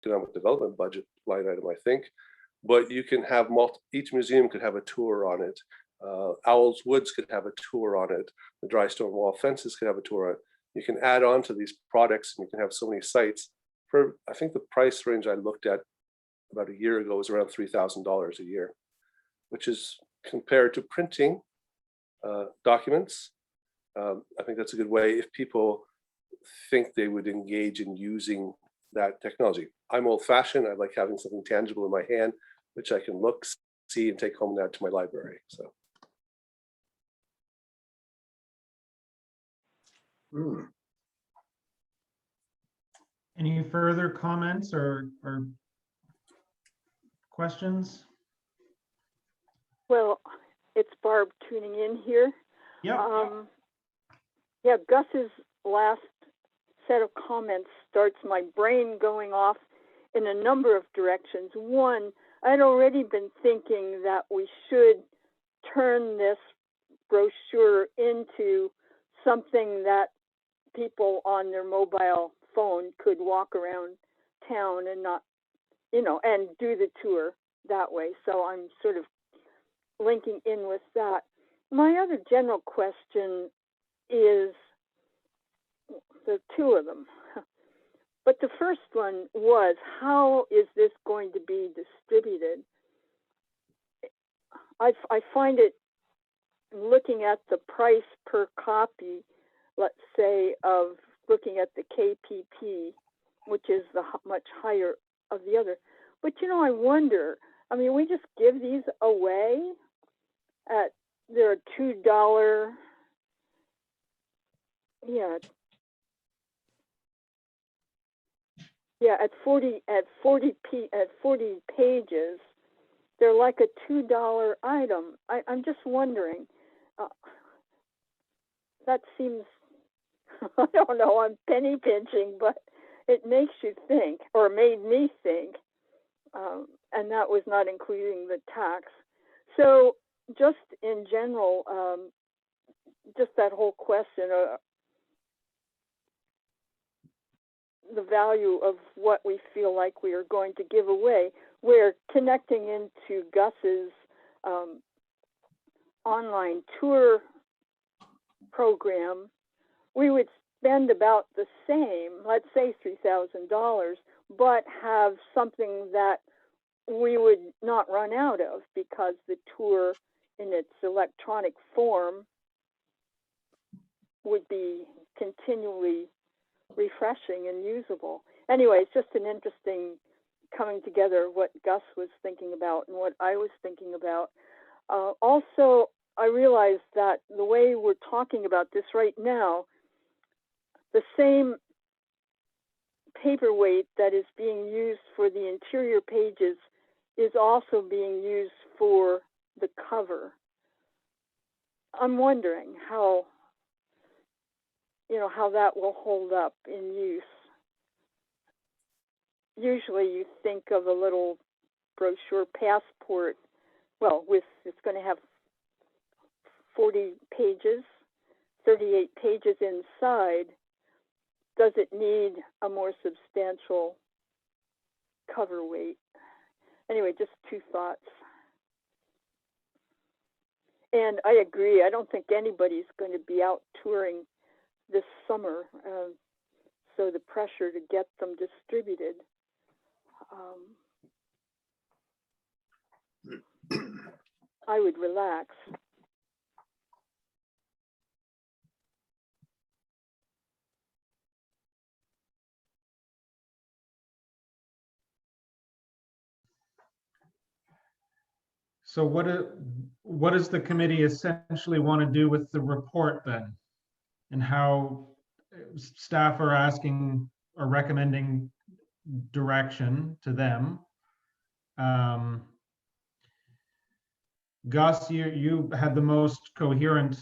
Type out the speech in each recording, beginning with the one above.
economic development budget line item, I think. But you can have each museum could have a tour on it. Owl's Woods could have a tour on it. The dry stone wall fences could have a tour on it. You can add on to these products, and you can have so many sites. For I think the price range I looked at about a year ago was around $3,000 a year, which is compared to printing documents. I think that's a good way if people think they would engage in using that technology. I'm old-fashioned. I like having something tangible in my hand, which I can look, see, and take home and add to my library. So. Any further comments or questions? Well, it's Barb tuning in here. Yeah. Yeah, Gus's last set of comments starts my brain going off in a number of directions. One, I'd already been thinking that we should turn this brochure into something that people on their mobile phone could walk around town and not, and do the tour that way. So I'm sort of linking in with that. My other general question is, there are two of them. But the first one was, how is this going to be distributed? I find it, looking at the price per copy, let's say, of looking at the KPP, which is the much higher of the other. But, I wonder, we just give these away at their $2, at 40 pages, they're like a $2 item. I'm just wondering. That seems, I don't know, I'm penny pinching, but it makes you think, or made me think, and that was not including the tax. So just in general, just that whole question, the value of what we feel like we are going to give away. We're connecting into Gus's online tour program. We would spend about the same, let's say $3,000, but have something that we would not run out of, because the tour in its electronic form would be continually refreshing and usable. Anyway, it's just an interesting coming together what Gus was thinking about and what I was thinking about. Also, I realized that the way we're talking about this right now, the same paperweight that is being used for the interior pages is also being used for the cover. I'm wondering how that will hold up in use. Usually you think of a little brochure passport, it's going to have 40 pages, 38 pages inside. Does it need a more substantial cover weight? Anyway, just two thoughts. And I agree, I don't think anybody's going to be out touring this summer, so the pressure to get them distributed. I would relax. So what does the committee essentially want to do with the report then? And how staff are asking or recommending direction to them? Gus, you had the most coherent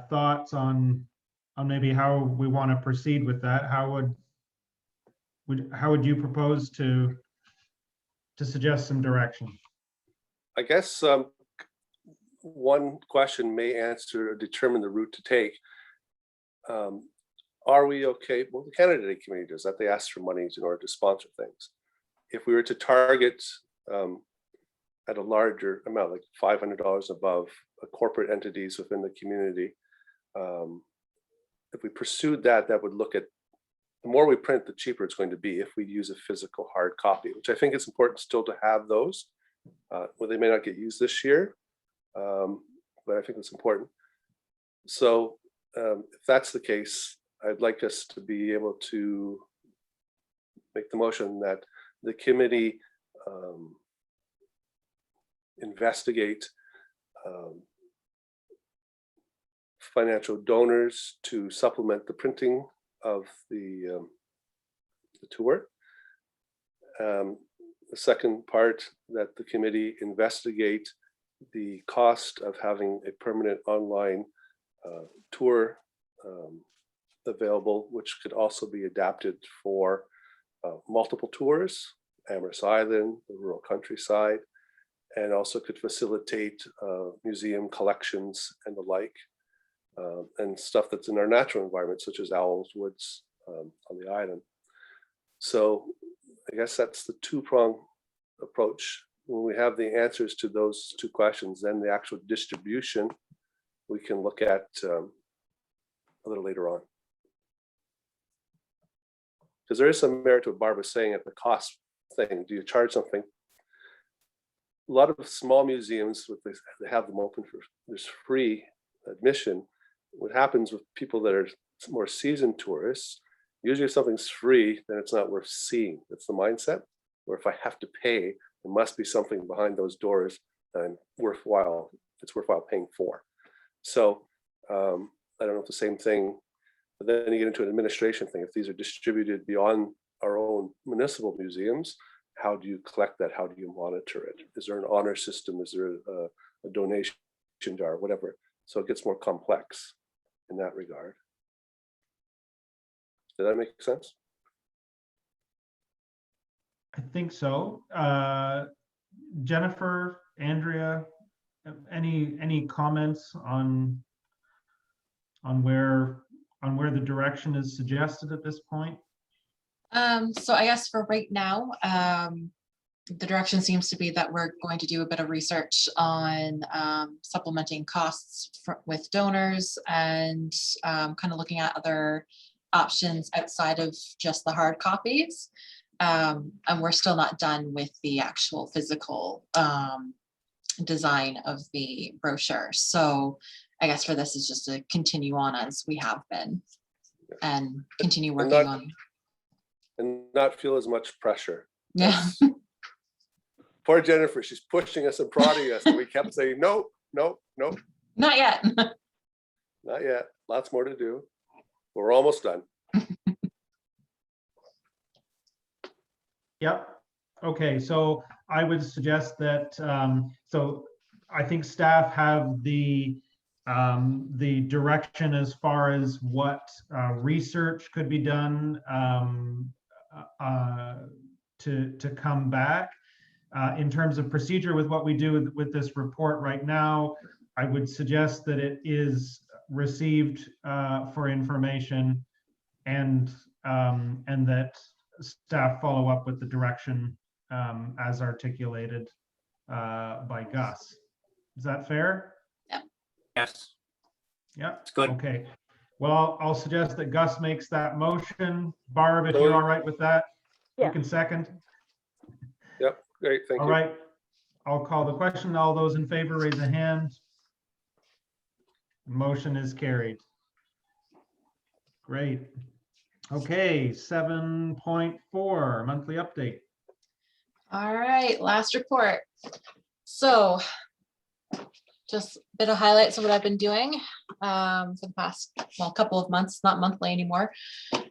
thoughts on maybe how we want to proceed with that. How would you propose to suggest some direction? I guess one question may answer or determine the route to take. are we okay? Well, the candidate committee does that. They ask for money in order to sponsor things. If we were to target at a larger amount, like $500 above corporate entities within the community, if we pursued that, that would look at, the more we print, the cheaper it's going to be if we use a physical hard copy, which I think it's important still to have those. Well, they may not get used this year, but I think it's important. So if that's the case, I'd like us to be able to make the motion that the committee investigate financial donors to supplement the printing of the tour. The second part, that the committee investigate the cost of having a permanent online tour available, which could also be adapted for multiple tours, Amherst Island, the rural countryside, and also could facilitate museum collections and the like, and stuff that's in our natural environment, such as owls, woods on the island. So I guess that's the two-prong approach. When we have the answers to those two questions, then the actual distribution we can look at a little later on. Because there is some merit to what Barb was saying at the cost thing. Do you charge something? A lot of small museums, they have them open for, there's free admission. What happens with people that are more seasoned tourists, usually if something's free, then it's not worth seeing. That's the mindset. Or if I have to pay, there must be something behind those doors that I'm worthwhile, it's worthwhile paying for. So I don't know if the same thing, but then you get into an administration thing. If these are distributed beyond our own municipal museums, how do you collect that? How do you monitor it? Is there an honor system? Is there a donation jar, whatever? So it gets more complex in that regard. Did that make sense? I think so. Jennifer, Andrea, any comments on where the direction is suggested at this point? So I guess for right now, the direction seems to be that we're going to do a bit of research on supplementing costs with donors and kind of looking at other options outside of just the hard copies. And we're still not done with the actual physical design of the brochure. So I guess for this is just to continue on as we have been and continue working on. And not feel as much pressure. Yeah. Poor Jennifer, she's pushing us and prodding us, and we kept saying, no, no, no. Not yet. Not yet. Lots more to do. We're almost done. Yep. Okay, so I would suggest that, so I think staff have the direction as far as what research could be done to come back. In terms of procedure with what we do with this report right now, I would suggest that it is received for information and that staff follow up with the direction as articulated by Gus. Is that fair? Yes, Yeah. it's good. Okay. Well, I'll suggest that Gus makes that motion. Barb, if you're all right with that, Yeah. you can second. Yep, great, thank you. All right. I'll call the question. All those in favor, raise a hand. Motion is carried. Great. Okay, 7.4 monthly update. All right, last report. So just a bit of highlights of what I've been doing for the past, well, couple of months, not monthly anymore,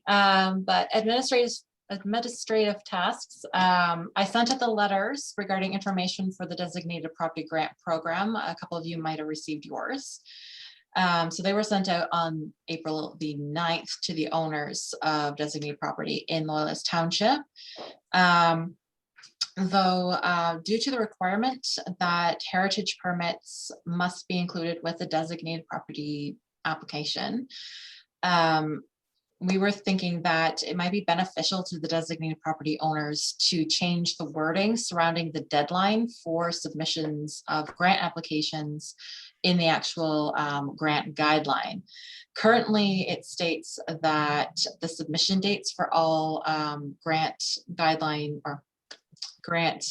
but administrative tasks. I sent out the letters regarding information for the designated property grant program. A couple of you might have received yours. So they were sent out on April the 9th to the owners of designated property in Loyalist Township. Though due to the requirement that heritage permits must be included with the designated property application, we were thinking that it might be beneficial to the designated property owners to change the wording surrounding the deadline for submissions of grant applications in the actual grant guideline. Currently, it states that the submission dates for all grant guideline or grant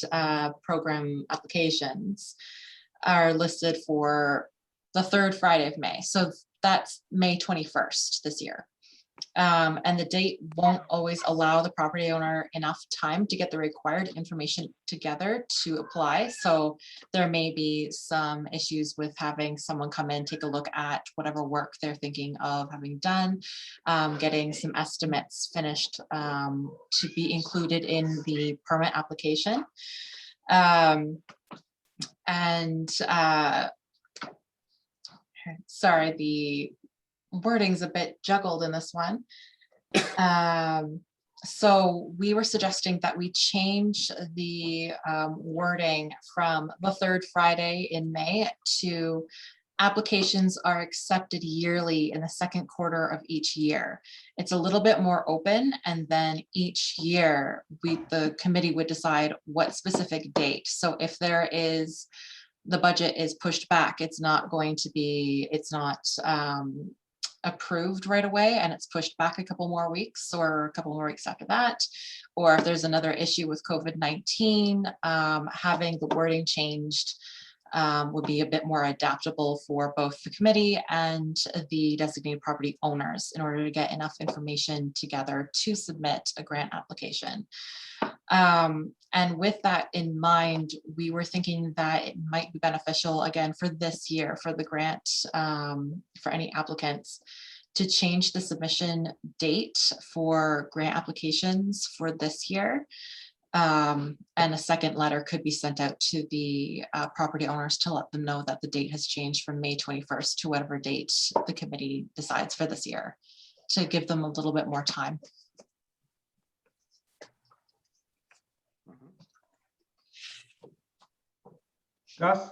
program applications are listed for the third Friday of May. So that's May 21st this year. And the date won't always allow the property owner enough time to get the required information together to apply. So there may be some issues with having someone come in, take a look at whatever work they're thinking of having done, getting some estimates finished to be included in the permit application. Sorry, the wording's a bit juggled in this one. So we were suggesting that we change the wording from the third Friday in May to applications are accepted yearly in the second quarter of each year. It's a little bit more open, and then each year the committee would decide what specific date. So if there is the budget is pushed back, it's not approved right away and it's pushed back a couple more weeks or a couple more weeks after that, or if there's another issue with COVID-19, having the wording changed would be a bit more adaptable for both the committee and the designated property owners in order to get enough information together to submit a grant application. And with that in mind, we were thinking that it might be beneficial again for this year for the grant, for any applicants, to change the submission date for grant applications for this year. And a second letter could be sent out to the property owners to let them know that the date has changed from May 21st to whatever date the committee decides for this year, to give them a little bit more time. Gus?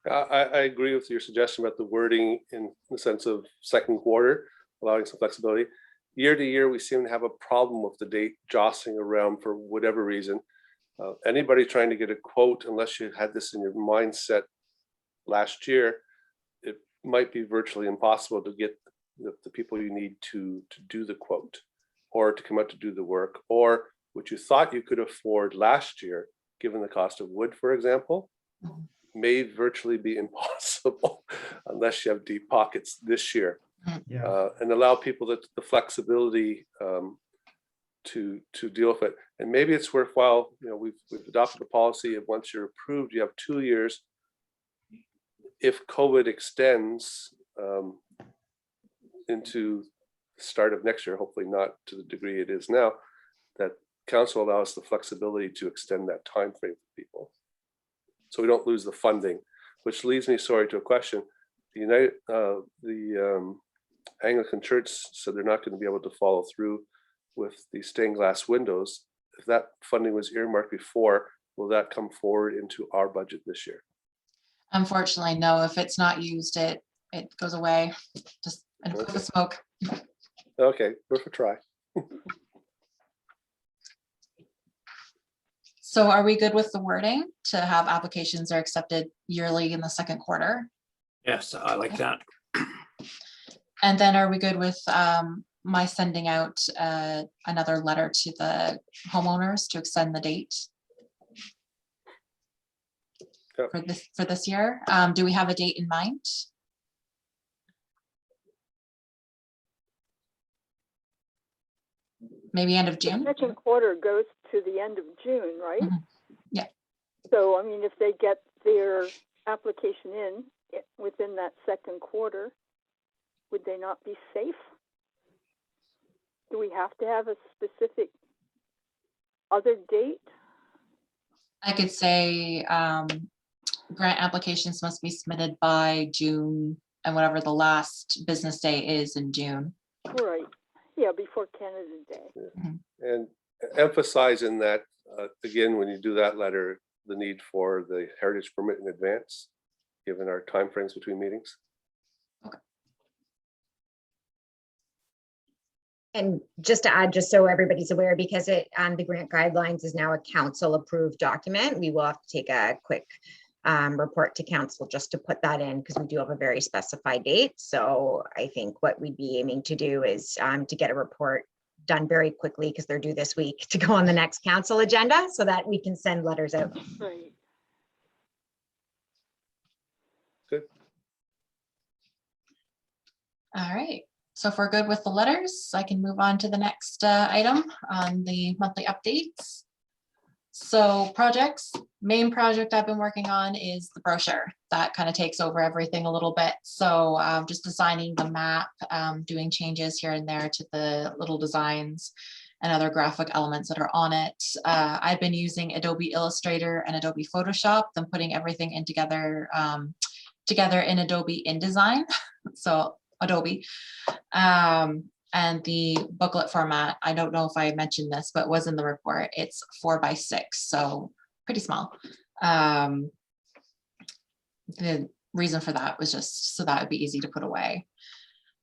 I agree with your suggestion about the wording in the sense of second quarter, allowing some flexibility. Year to year, we seem to have a problem with the date jostling around for whatever reason. Anybody trying to get a quote, unless you had this in your mindset last year, it might be virtually impossible to get the people you need to do the quote or to come out to do the work, or what you thought you could afford last year, given the cost of wood, for example, may virtually be impossible unless you have deep pockets this year. Yeah. And allow people the flexibility to deal with it. And maybe it's worthwhile, we've adopted a policy of once you're approved, you have 2 years. If COVID extends into the start of next year, hopefully not to the degree it is now, that council allows the flexibility to extend that time frame for people, so we don't lose the funding. Which leads me, sorry, to a question. The Anglican Church said they're not going to be able to follow through with the stained glass windows. If that funding was earmarked before, will that come forward into our budget this year? Unfortunately, no. If it's not used, it goes away, just in a puff of smoke. Okay, worth a try. So are we good with the wording to have applications are accepted yearly in the second quarter? Yes, I like that. And then are we good with my sending out another letter to the homeowners to extend the date Yep. for this year? Do we have a date in mind? Maybe end of The June? second quarter goes to the end of June, right? Mhm. Yeah. So, I mean, if they get their application in within that second quarter, would they not be safe? Do we have to have a specific other date? I could say grant applications must be submitted by June and whatever the last business day is in June. Right. Yeah, before Canada Day. And emphasizing that, again, when you do that letter, the need for the heritage permit in advance, given our timeframes between meetings. And just to add, just so everybody's aware, because the grant guidelines is now a council approved document, we will have to take a quick report to council just to put that in, because we do have a very specified date. So I think what we'd be aiming to do is to get a report done very quickly, because they're due this week, to go on the next council agenda so that we can send letters out. Right. Good. All right, so if we're good with the letters, I can move on to the next item on the monthly updates. So projects, main project I've been working on is the brochure. That kind of takes over everything a little bit. So just designing the map, doing changes here and there to the little designs and other graphic elements that are on it. I've been using Adobe Illustrator and Adobe Photoshop, then putting everything in together in Adobe InDesign. So Adobe. And the booklet format, I don't know if I mentioned this, but was in the report. It's 4x6, so pretty small. The reason for that was just so that would be easy to put away.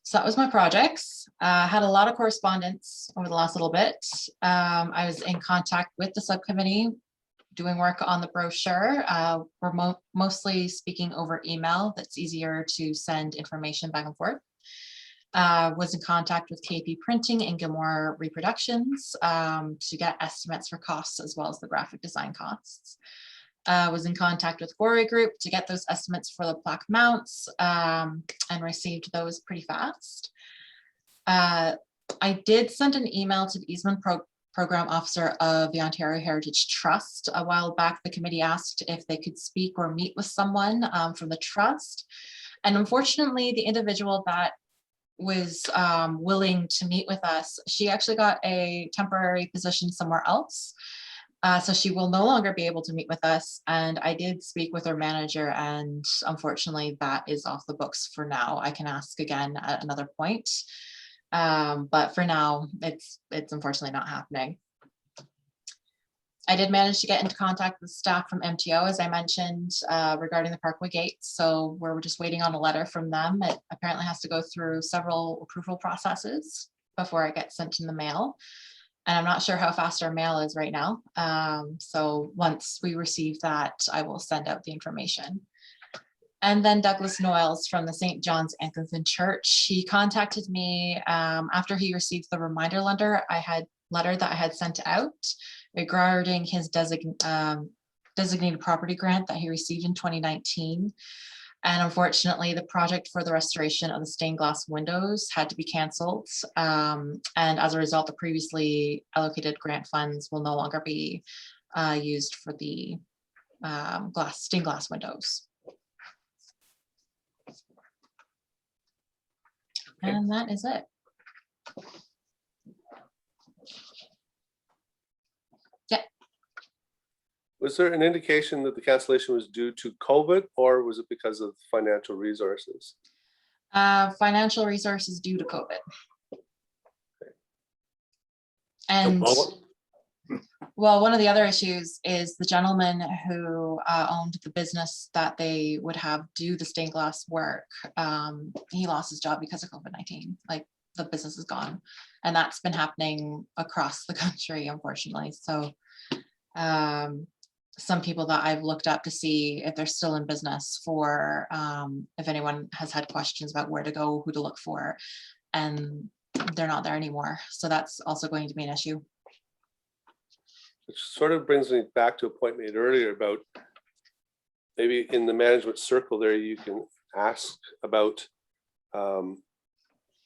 So that was my projects. Had a lot of correspondence over the last little bit. I was in contact with the subcommittee doing work on the brochure. We're mostly speaking over email. That's easier to send information back and forth. Was in contact with KP Printing and Gilmore Reproductions to get estimates for costs as well as the graphic design costs. Was in contact with Gorey Group to get those estimates for the plaque mounts and received those pretty fast. I did send an email to the easement program officer of the Ontario Heritage Trust. A while back, the committee asked if they could speak or meet with someone from the trust. And unfortunately, the individual that was willing to meet with us, she actually got a temporary position somewhere else. So she will no longer be able to meet with us. And I did speak with her manager, and unfortunately that is off the books for now. I can ask again at another point. But for now, it's unfortunately not happening. I did manage to get into contact with staff from MTO, as I mentioned, regarding the Parkway Gate. So we're just waiting on a letter from them. It apparently has to go through several approval processes before it gets sent in the mail. And I'm not sure how fast our mail is right now. So once we receive that, I will send out the information. And then Douglas Noyles from the St. John's Anglican Church, he contacted me after he received the reminder letter that I had sent out regarding his designated property grant that he received in 2019. And unfortunately, the project for the restoration of the stained glass windows had to be canceled. And as a result, the previously allocated grant funds will no longer be used for the stained glass windows. And that is it. Yeah. Was there an indication that the cancellation was due to COVID, or was it because of financial resources? Financial resources due to COVID. And well, one of the other issues is the gentleman who owned the business that they would have do the stained glass work. He lost his job because of COVID-19. Like, the business is gone, and that's been happening across the country, unfortunately. So some people that I've looked up to see if they're still in business, for if anyone has had questions about where to go, who to look for, and they're not there anymore. So that's also going to be an issue. Which sort of brings me back to a point made earlier about maybe in the management circle there, you can ask about,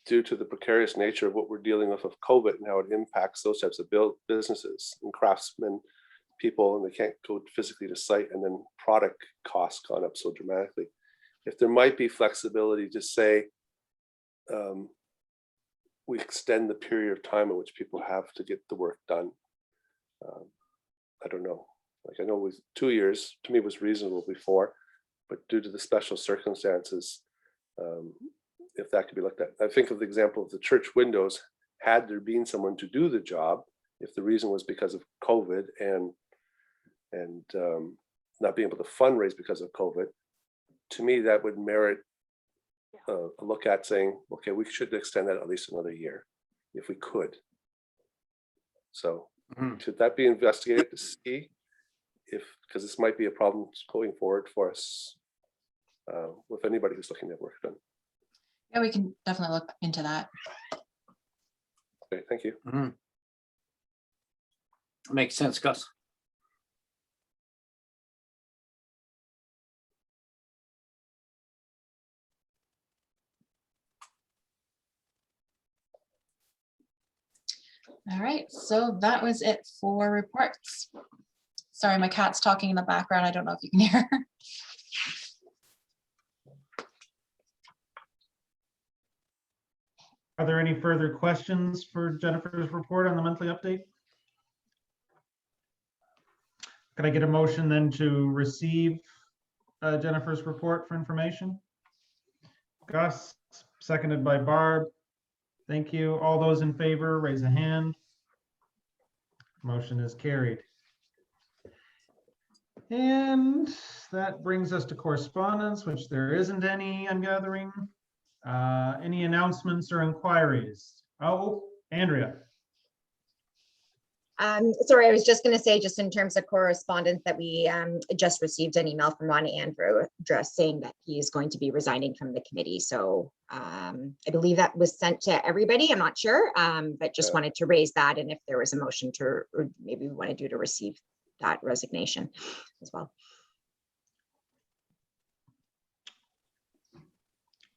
due to the precarious nature of what we're dealing with COVID and how it impacts those types of businesses and craftsmen, people, and they can't go physically to site, and then product costs gone up so dramatically. If there might be flexibility to say, we extend the period of time in which people have to get the work done. I don't know. Like, I know it was 2 years, to me was reasonable before, but due to the special circumstances, if that could be looked at. I think of the example of the church windows. Had there been someone to do the job, if the reason was because of COVID and not being able to fundraise because of COVID, to me that would merit a look at saying, okay, we should extend that at least another year. if we could. So Mhm. should that be investigated to see if, because this might be a problem going forward for us with anybody who's looking at work done. Yeah, we can definitely look into that. Okay, thank you. Mhm. Makes sense, Gus. All right, so that was it for reports. Sorry, my cat's talking in the background. I don't know if you can hear her. Are there any further questions for Jennifer's report on the monthly update? Could I get a motion then to receive Jennifer's report for information? Gus, seconded by Barb. Thank you. All those in favor, raise a hand. Motion is carried. And that brings us to correspondence, which there isn't any, I'm gathering. Any announcements or inquiries? Oh, Andrea. Sorry, I was just going to say, just in terms of correspondence, that we just received an email from Ron Andrew addressing that he is going to be resigning from the committee. So I believe that was sent to everybody. I'm not sure, but just wanted to raise that. And if there was a motion to, or maybe we want to do to receive that resignation as well.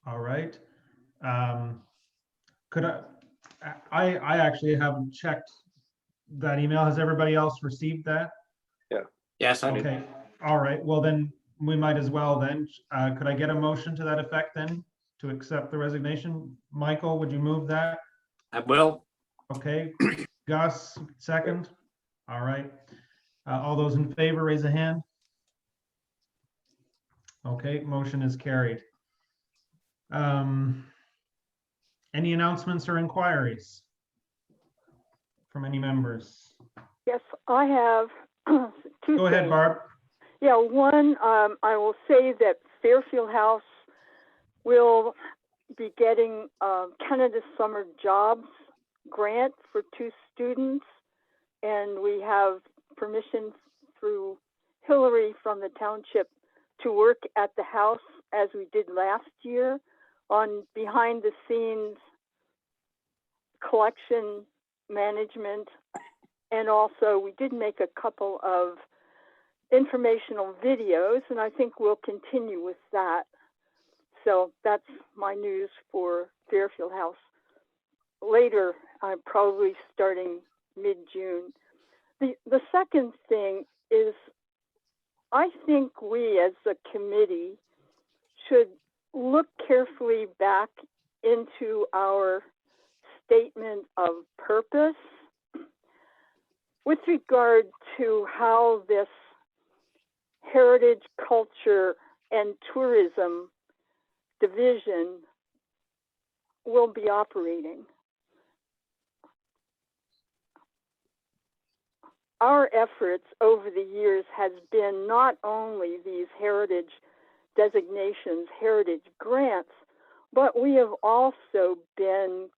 All right. Could I actually haven't checked that email. Has everybody else received that? Yes, I do. Okay, all right. Well, then we might as well then. Could I get a motion to that effect then to accept the resignation? Michael, would you move that? I will. Okay, Gus, second. All right. All those in favor, raise a hand. Okay, motion is carried. Any announcements or inquiries from any members? Yes, I have two Go ahead, things. Barb. Yeah, one, I will say that Fairfield House will be getting a Canada Summer Jobs grant for 2 students, and we have permission through Hillary from the township to work at the house as we did last year on behind the scenes collection management. And also we did make a couple of informational videos, and I think we'll continue with that. So that's my news for Fairfield House. Later, I'm probably starting mid-June. The second thing is, I think we as a committee should look carefully back into our statement of purpose with regard to how this heritage, culture, and tourism division will be operating. Our efforts over the years has been not only these heritage designations, heritage grants, but we have also been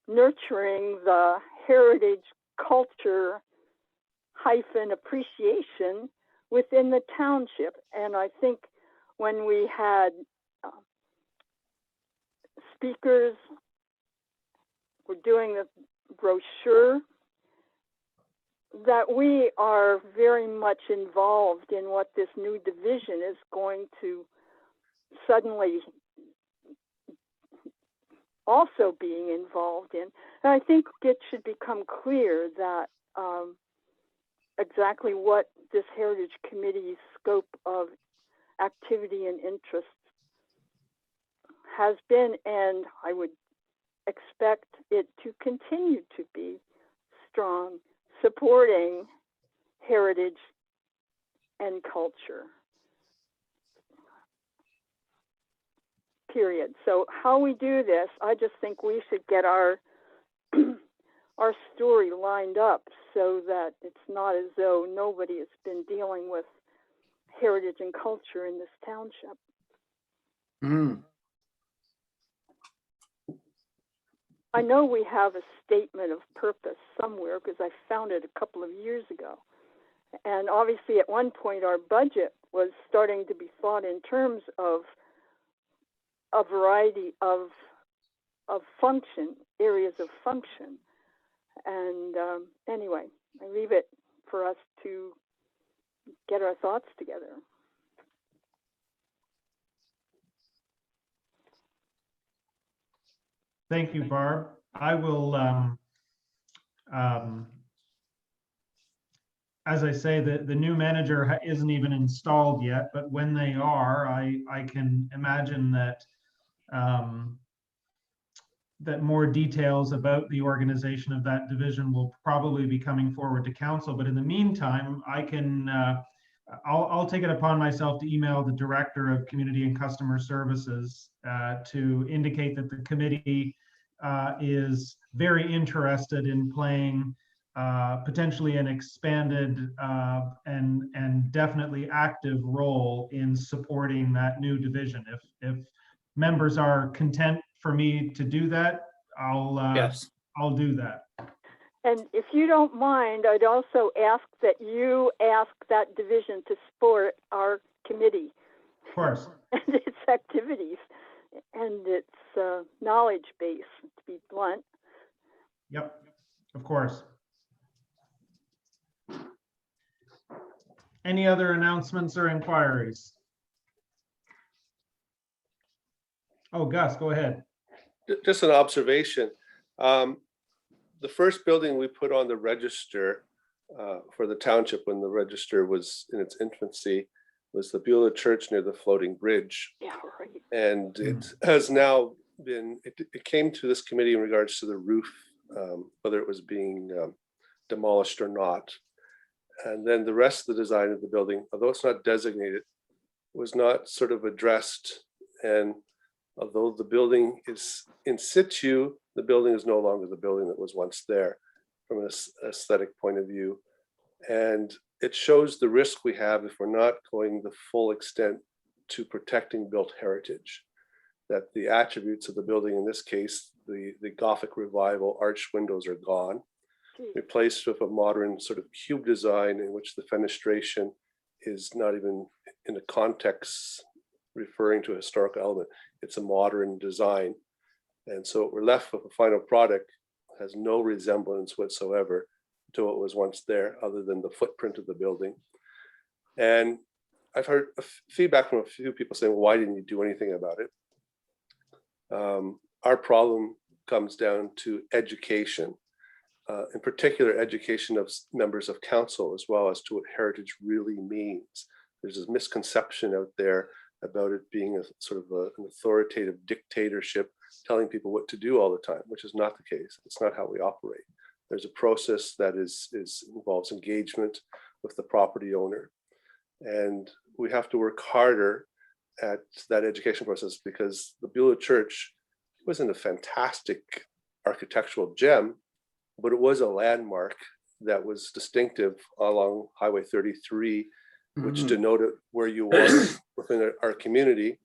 nurturing the heritage culture hyphen appreciation within the township. And I think when we had speakers, we're doing the brochure, that we are very much involved in what this new division is going to suddenly also being involved in. And I think it should become clear that exactly what this Heritage Committee's scope of activity and interest has been, and I would expect it to continue to be strong, supporting heritage and culture. Period. So how we do this, I just think we should get our our story lined up so that it's not as though nobody has been dealing with heritage and culture in this township. Mhm. I know we have a statement of purpose somewhere because I found it a couple of years ago. And obviously at one point our budget was starting to be thought in terms of a variety of areas of function. And anyway, I leave it for us to get our thoughts together. Thank you, Barb. I will, as I say, the new manager isn't even installed yet, but when they are, I can imagine that that more details about the organization of that division will probably be coming forward to council. But in the meantime, I can, I'll take it upon myself to email the Director of Community and Customer Services to indicate that the committee is very interested in playing potentially an expanded and definitely active role in supporting that new division. If members are content for me to do that, Yes. I'll do that. And if you don't mind, I'd also ask that you ask that division to support our committee. Of course. And its activities and its knowledge base, to be blunt. Yep, of course. Any other announcements or inquiries? Oh, Gus, go ahead. Just an observation. The first building we put on the register for the township when the register was in its infancy was the Beulah Church near the floating bridge. Yeah, right. And it has now been, it came to this committee in regards to the roof, whether it was being demolished or not. And then the rest of the design of the building, although it's not designated, was not sort of addressed. And although the building is in situ, the building is no longer the building that was once there from an aesthetic point of view. And it shows the risk we have if we're not going the full extent to protecting built heritage, that the attributes of the building, in this case, the Gothic revival arched windows are gone, replaced with a modern sort of cube design in which the fenestration is not even in a context referring to a historical element. It's a modern design. And so we're left with a final product that has no resemblance whatsoever to what was once there, other than the footprint of the building. And I've heard feedback from a few people saying, well, why didn't you do anything about it? Our problem comes down to education, in particular education of members of council, as well as to what heritage really means. There's this misconception out there about it being a sort of an authoritative dictatorship telling people what to do all the time, which is not the case. It's not how we operate. There's a process that involves engagement with the property owner. And we have to work harder at that education process, because the Beulah Church wasn't a fantastic architectural gem, but it was a landmark that was distinctive along Highway 33, which denoted where you were within our community,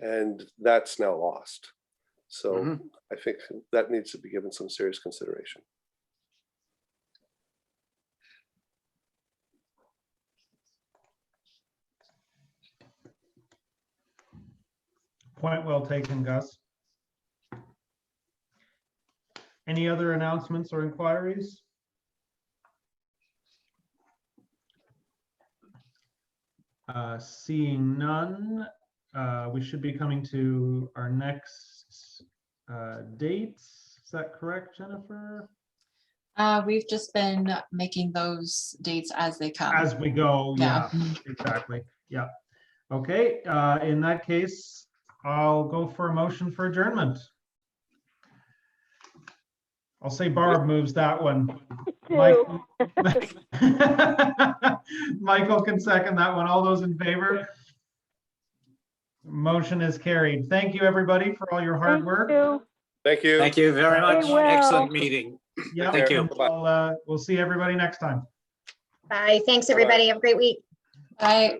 and that's now lost. So I think that needs to be given some serious consideration. Point well taken, Gus. Any other announcements or inquiries? Seeing none, we should be coming to our next dates. Is that correct, Jennifer? We've just been making those dates as they come. As we go, yeah, Yeah. exactly. Yeah. Okay, in that case, I'll go for a motion for adjournment. I'll say Barb moves that one. Two. Michael can second that one. All those in favor? Motion is carried. Thank you, everybody, for all your hard work. Thank you. Thank you very much. well. Excellent meeting. Yeah, Thank you. We'll see everybody next time. Bye. Thanks, everybody. Have a great week. Bye.